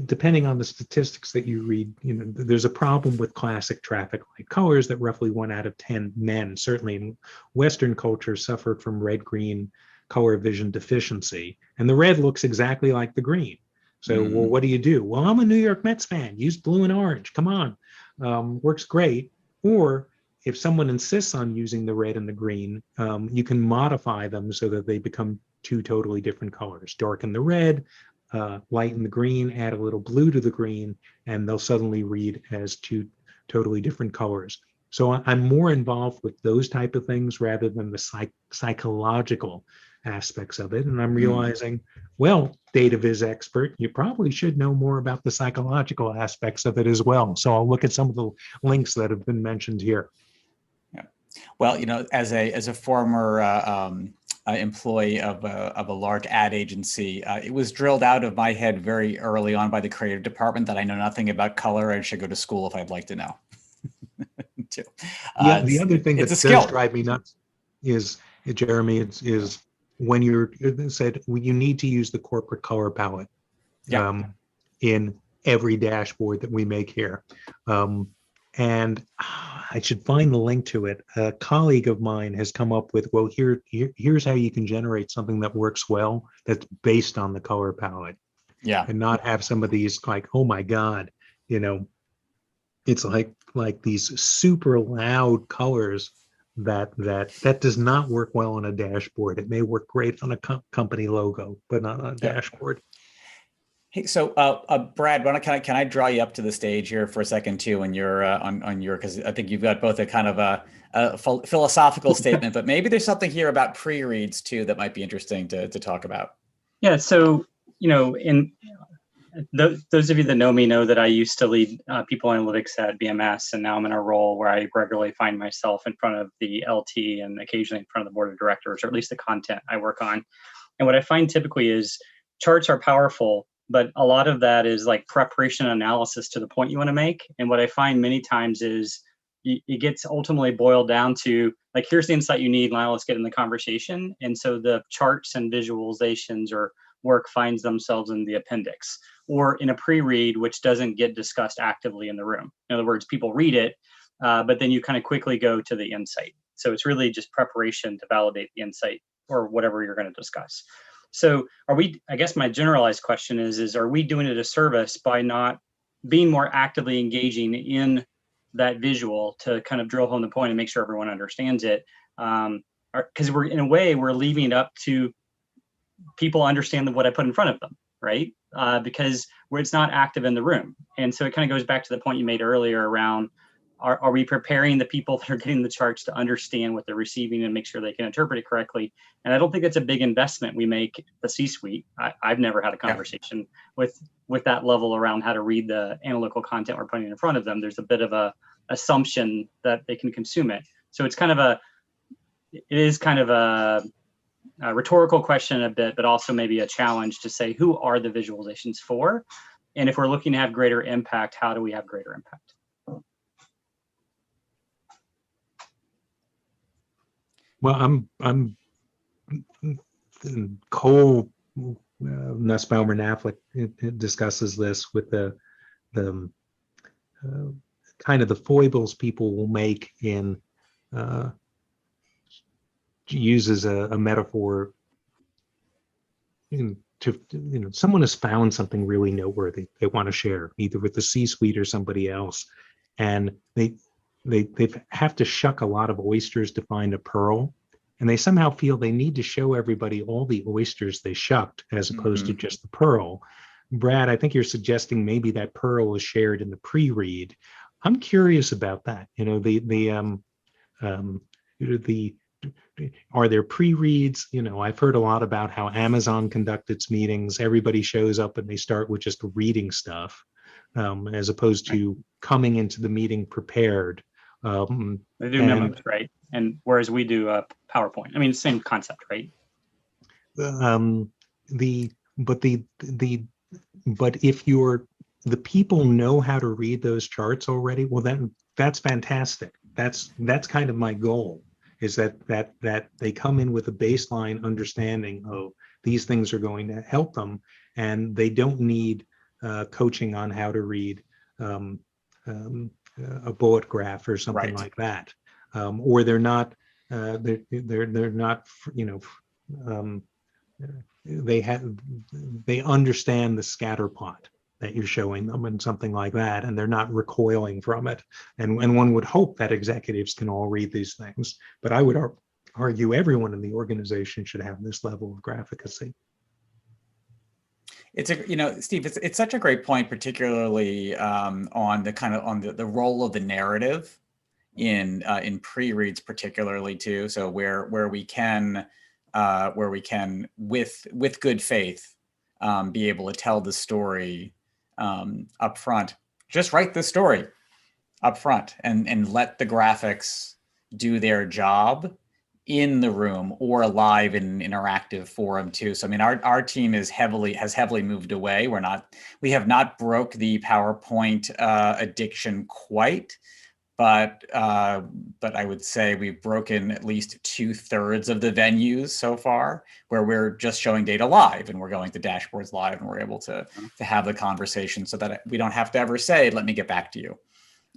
depending on the statistics that you read, there's a problem with classic traffic light colors that roughly 1 out of 10 men, certainly in Western culture, suffered from red-green color vision deficiency. And the red looks exactly like the green. So, well, what do? Well, I'm a New York Mets fan. Use blue and orange. Come on. Works great. Or if someone insists on using the red and the green, you can modify them so that they become two totally different colors. Darken the red, lighten the green, add a little blue to the green, and they'll suddenly read as two totally different colors. So I'm more involved with those type of things rather than the psychological aspects of it. And I'm realizing, well, data viz expert, you probably should know more about the psychological aspects of it as well. So I'll look at some of the links that have been mentioned here. Yeah. Well, as a former employee of a large ad agency, it was drilled out of my head very early on by the creative department that I know nothing about color. I should go to school if I'd like to know. Too. Yeah, the other thing that does drive me nuts is, Jeremy, is when you're said you need to use the corporate color palette in every dashboard that we make here. And I should find the link to it. A colleague of mine has come up with, well, here's how you can generate something that works well, that's based on the color palette. Yeah. And not have some of these like, oh my God, it's like these super loud colors that does not work well on a dashboard. It may work great on a company logo, but not on a dashboard. Hey, so Brad, can I draw you up to the stage here for a second too? And you're on your, because I think you've got both a kind of a philosophical statement, but maybe there's something here about pre-reads too that might be interesting to talk about. Yeah. So in those of you that know me know that I used to lead people analytics at BMS, and now I'm in a role where I regularly find myself in front of the LT and occasionally in front of the board of directors, or at least the content I work on. And what I find typically is charts are powerful, but a lot of that is like preparation analysis to the point you want to make. And what I find many times is it gets ultimately boiled down to like, here's the insight you need, now let's get in the conversation. And so the charts and visualizations or work finds themselves in the appendix or in a pre-read, which doesn't get discussed actively in the room. In other words, people read it, but then you kind of quickly go to the insight. So it's really just preparation to validate the insight or whatever you're going to discuss. So I guess my generalized question is are we doing it a service by not being more actively engaging in that visual to kind of drill home the point and make sure everyone understands it? Because in a way, we're leaving it up to people understand what I put in front of them, right? Because it's not active in the room. And so it kind of goes back to the point you made earlier around, are we preparing the people that are getting the charts to understand what they're receiving and make sure they can interpret it correctly? And I don't think it's a big investment we make the C-suite. I've never had a conversation with that level around how to read the analytical content we're putting in front of them. There's a bit of a assumption that they can consume it. So it is kind of a rhetorical question a bit, but also maybe a challenge to say, who are the visualizations for? And if we're looking to have greater impact, how do we have greater impact? Well, I'm Cole Nussbaumer Knaflic discusses this with the kind of the foibles people will make in uses a metaphor someone has found something really noteworthy they want to share either with the C-suite or somebody else, and they have to shuck a lot of oysters to find a pearl, and they somehow feel they need to show everybody all the oysters they shucked as opposed to just the pearl. Brad, I think you're suggesting maybe that pearl is shared in the pre-read. I'm curious about that. Are there pre-reads? I've heard a lot about how Amazon conduct its meetings. Everybody shows up and they start with just reading stuff, as opposed to coming into the meeting prepared. They do memos, right? And whereas we do a PowerPoint. I mean, same concept, right? But if the people know how to read those charts already, well, then that's fantastic. That's kind of my goal, is that they come in with a baseline understanding of these things are going to help them, and they don't need coaching on how to read a bullet graph or something Right. like that, or they're not they're not, you know, they understand the scatter plot that you're showing them and something like that, and they're not recoiling from it. And one would hope that executives can all read these things, but I would argue everyone in the organization should have this level of graphicacy. It's a, you know, Steve, it's such a great point, particularly on the kind of on the role of the narrative in pre-reads, particularly too. So where we can with good faith be able to tell the story up front. Just write the story up front and let the graphics do their job in the room or live in an interactive forum too. So I mean, our team has heavily moved away. We have not broke the PowerPoint addiction quite, but I would say we've broken at least 2/3 of the venues so far where we're just showing data live and we're going to dashboards live and we're able to have the conversation so that we don't have to ever say, let me get back to you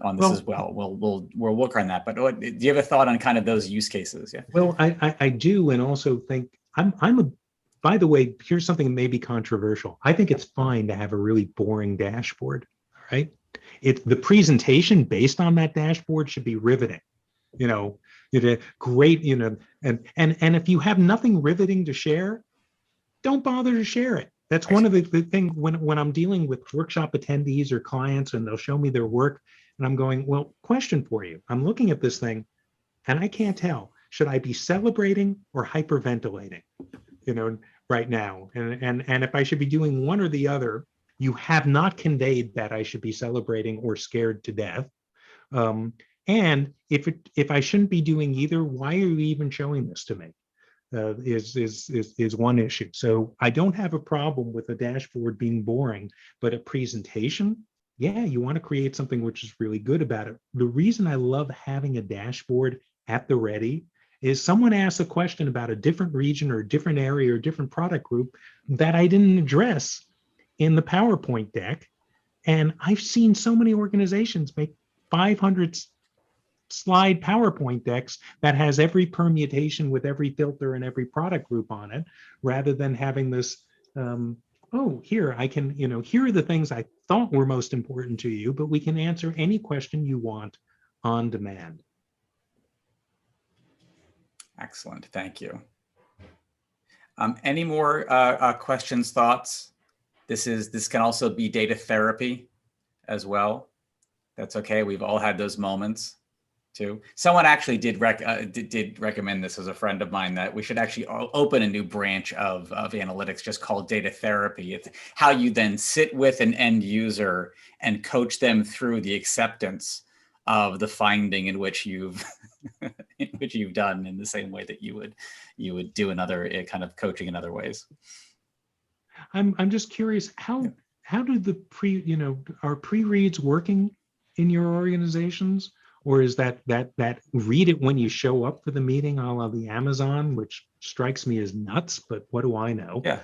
on this as well. We'll work on that. But do you have a thought on kind of those use cases? Yeah. Well, I do, and also think by the way, here's something that may be controversial. I think it's fine to have a really boring dashboard, right? The presentation based on that dashboard should be riveting. You know, great, you know, and if you have nothing riveting to share, don't bother to share it. That's one of the things when I'm dealing with workshop attendees or clients and they'll show me their work and I'm going, well, question for you. I'm looking at this thing and I can't tell, should I be celebrating or hyperventilating, you know, right now? And if I should be doing one or the other, you have not conveyed that I should be celebrating or scared to death. And if I shouldn't be doing either, why are you even showing this to me? Is one issue. So I don't have a problem with a dashboard being boring, but a presentation, yeah, you want to create something which is really good about it. The reason I love having a dashboard at the ready is someone asks a question about a different region or a different area or a different product group that I didn't address in the PowerPoint deck. And I've seen so many organizations make 500 slide PowerPoint decks that has every permutation with every filter and every product group on it, rather than having this, oh, here I can, you know, here are the things I thought were most important to you, but we can answer any question you want on demand. Excellent, thank you. Any more questions, thoughts? This can also be data therapy as well. That's okay. We've all had those moments too. Someone actually did recommend this as a friend of mine, that we should actually open a new branch of analytics just called data therapy. It's how you then sit with an end user and coach them through the acceptance of the finding in which you've done, in the same way that you would do another kind of coaching in other ways. I'm just curious, how do the are pre-reads working in your organizations? Or is that read it when you show up for the meeting, a la the Amazon, which strikes me as nuts, but what do I know? Yeah.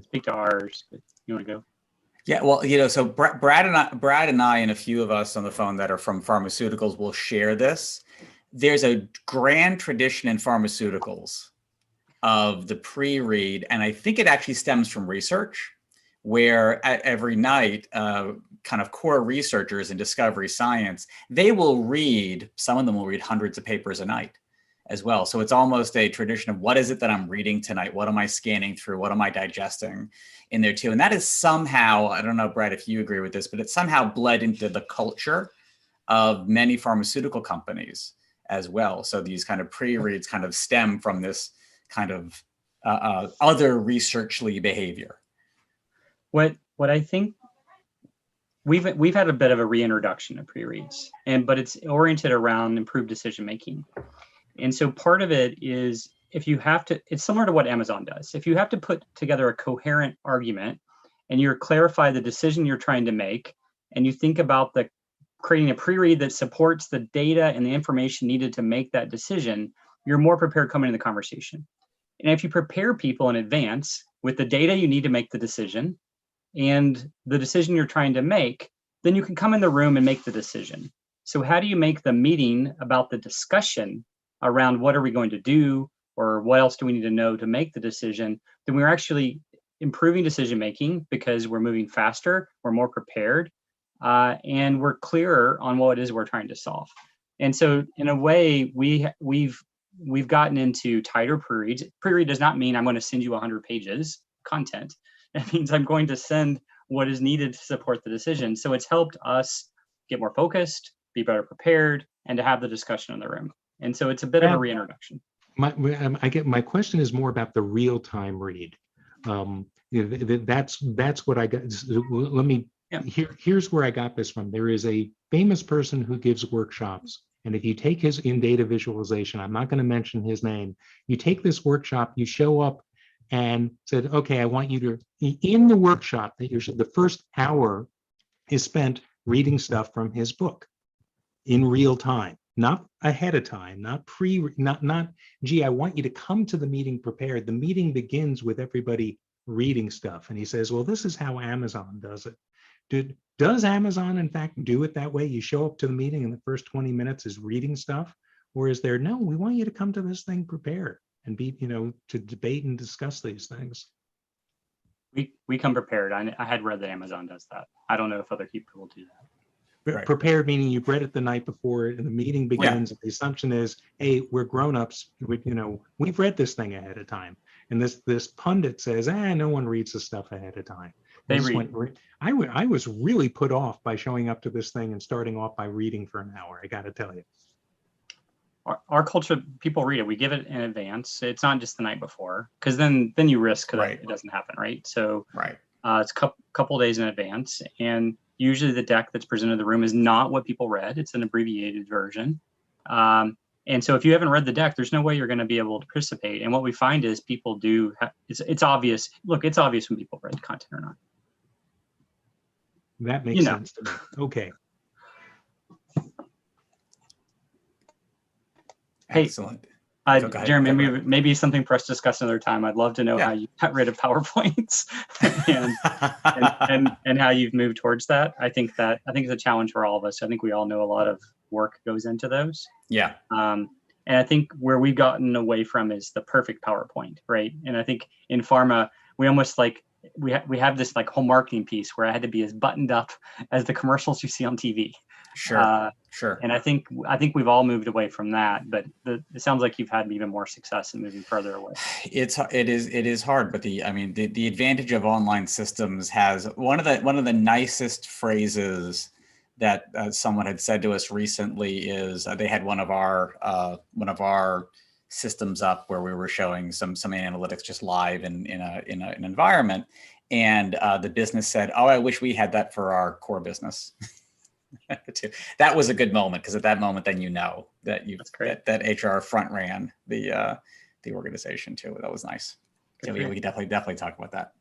Speak to ours, but you want to go? Yeah, well, you know, so Brad and I and a few of us on the phone that are from pharmaceuticals will share this. There's a grand tradition in pharmaceuticals of the pre-read, and I think it actually stems from research, where every night, kind of core researchers in discovery science, they will read, some of them will read hundreds of papers a night as well. So it's almost a tradition of, what is it that I'm reading tonight? What am I scanning through? What am I digesting in there too? And that is somehow, I don't know, Brad, if you agree with this, but it's somehow bled into the culture of many pharmaceutical companies as well. So these kind of pre-reads kind of stem from this kind of other researchly behavior. What I think, we've had a bit of a reintroduction of pre-reads, but it's oriented around improved decision making. And so part of it is, if you have to, it's similar to what Amazon does. If you have to put together a coherent argument and you clarify the decision you're trying to make, and you think about creating a pre-read that supports the data and the information needed to make that decision, you're more prepared coming into the conversation. And if you prepare people in advance with the data you need to make the decision, and the decision you're trying to make, then you can come in the room and make the decision. So how do you make the meeting about the discussion around what are we going to do, or what else do we need to know to make the decision? Then we're actually improving decision making because we're moving faster, we're more prepared, and we're clearer on what it is we're trying to solve. And so in a way, we've gotten into tighter pre-reads. Pre-read does not mean I'm going to send you 100 pages content. It means I'm going to send what is needed to support the decision. So it's helped us get more focused, be better prepared, and to have the discussion in the room. And so it's a bit of a reintroduction. My question is more about the real-time read. That's what I got. Let me. Yeah. Here's where I got this from. There is a famous person who gives workshops, and if you take his in data visualization, I'm not going to mention his name. You take this workshop, you show up, and said, okay, I want you to in the workshop that the first hour is spent reading stuff from his book in real time. Not ahead of time, not gee, I want you to come to the meeting prepared. The meeting begins with everybody reading stuff. And he says, well, this is how Amazon does it. Does Amazon, in fact, do it that way? You show up to the meeting and the first 20 minutes is reading stuff? Or is there, no, we want you to come to this thing prepared and be, to debate and discuss these things. We come prepared. I had read that Amazon does that. I don't know if other people will do that. Right. Prepared meaning you've read it the night before and the meeting begins. The assumption is, hey, we're grown-ups. We've read this thing ahead of time. And this pundit says, no one reads the stuff ahead of time. They read. I was really put off by showing up to this thing and starting off by reading for an hour. I got to tell you. Our culture, people read it. We give it in advance. It's not just the night before, because then you risk that it doesn't happen, right? So it's a couple days in advance, and usually the deck that's presented in the room is not what people read. It's an abbreviated version. And so if you haven't read the deck, there's no way you're going to be able to participate. And what we find is people do, it's obvious. Look, it's obvious when people read the content or not. That makes sense to me. Okay. Hey, excellent. Jeremy, maybe something for us to discuss another time. I'd love to know how you got rid of PowerPoints and how you've moved towards that. I think it's a challenge for all of us. I think we all know a lot of work goes into those. Yeah. And I think where we've gotten away from is the perfect PowerPoint, right? And I think in pharma, we almost we have this whole marketing piece where I had to be as buttoned up as the commercials you see on TV. Sure. And I think we've all moved away from that, but it sounds like you've had even more success in moving further away. It is hard, but the advantage of online systems has one of the nicest phrases that someone had said to us recently is they had one of our systems up where we were showing some analytics just live in an environment, and the business said, "Oh, I wish we had that for our core business." That was a good moment, because at that moment, then that HR front ran the organization too. That was nice. So we could definitely talk about that.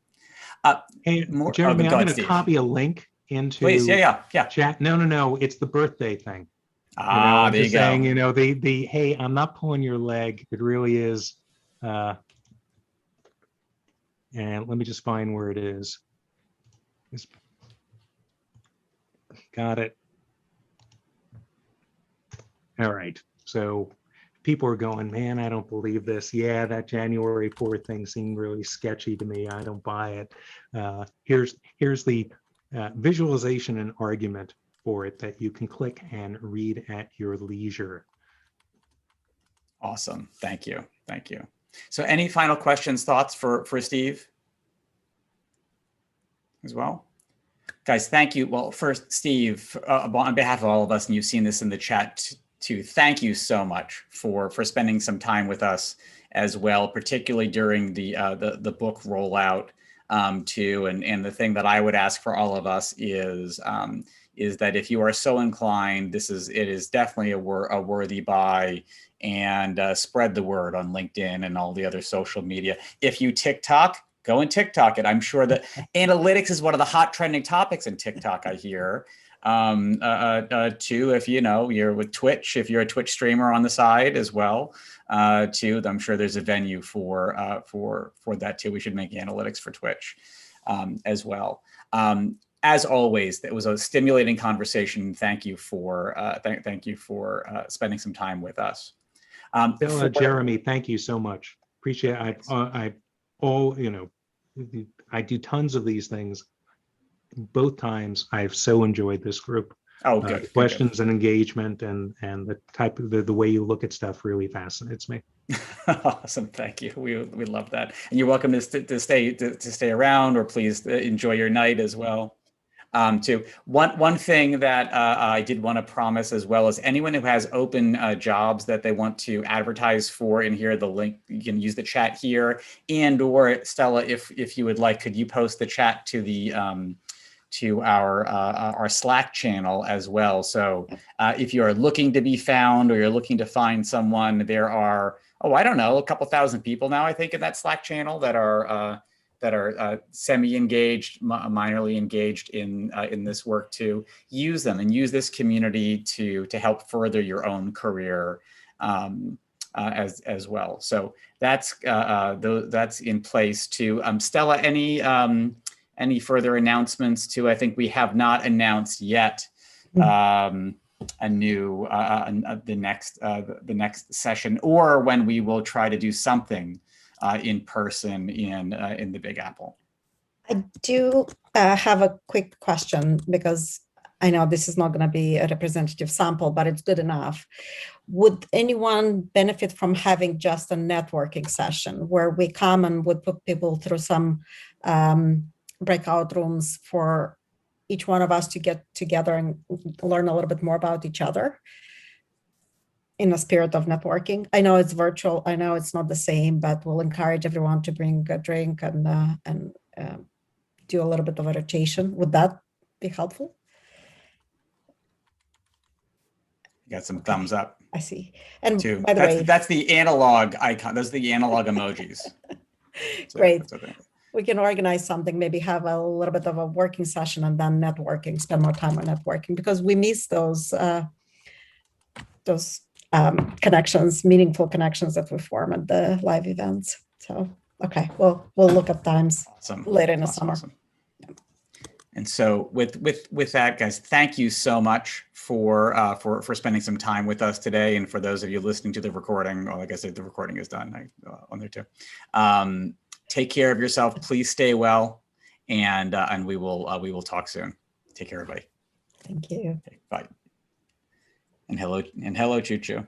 Hey, Jeremy, I'm going to copy a link into chat. No, it's the birthday thing. There you go. Saying, the hey, I'm not pulling your leg. It really is. And let me just find where it is. Got it. All right. So people are going, man, I don't believe this. Yeah, that January 4th thing seemed really sketchy to me. I don't buy it. Here's the visualization and argument for it that you can click and read at your leisure. Awesome. Thank you. So any final questions, thoughts for Steve as well? Guys, thank you. Well, first, Steve, on behalf of all of us, and you've seen this in the chat too, thank you so much for spending some time with us as well, particularly during the book rollout too. And the thing that I would ask for all of us is that if you are so inclined, it is definitely a worthy buy, and spread the word on LinkedIn and all the other social media. If you TikTok, go and TikTok it. I'm sure that analytics is one of the hot trending topics in TikTok, I hear. Too, if you're with Twitch, if you're a Twitch streamer on the side as well, too, I'm sure there's a venue for that too. We should make analytics for Twitch as well. As always, it was a stimulating conversation. Thank you for spending some time with us. Jeremy, thank you so much. Appreciate it. I do tons of these things. Both times I've so enjoyed this group. Oh, good. Questions and engagement and the type of the way you look at stuff really fascinates me. Awesome, thank you. We love that, and you're welcome to stay around, or please enjoy your night as well. Too. One thing that I did want to promise as well is anyone who has open jobs that they want to advertise for in here, the link, you can use the chat here, and or Stella, if you would like, could you post the chat to the to our Slack channel as well. So if you are looking to be found or you're looking to find someone, there are, I don't know, a couple thousand people now, I think, in that Slack channel that are semi-engaged, minorly engaged in this work too. Use them and use this community to help further your own career as well. So that's in place too. Stella, any further announcements too? I think we have not announced yet the next session, or when we will try to do something in person in the Big Apple. I do have a quick question, because I know this is not going to be a representative sample, but it's good enough. Would anyone benefit from having just a networking session where we come and would put people through some breakout rooms for each one of us to get together and learn a little bit more about each other in a spirit of networking? I know it's virtual. I know it's not the same, but we'll encourage everyone to bring a drink and do a little bit of a rotation. Would that be helpful? You got some thumbs up. I see. And too. By the way, that's the analog icon. Those are the analog emojis. So great. okay. We can organize something, maybe have a little bit of a working session and then networking, spend more time on networking, because we miss those connections, meaningful connections that we form at the live events. So, okay, we'll look at times later in the summer. Awesome. And so with that, guys, thank you so much for spending some time with us today. And for those of you listening to the recording, well, like I said, the recording is done on there too. Take care of yourself. Please stay well, and we will talk soon. Take care, everybody. Thank you. Okay, bye. And hello, Choo Choo.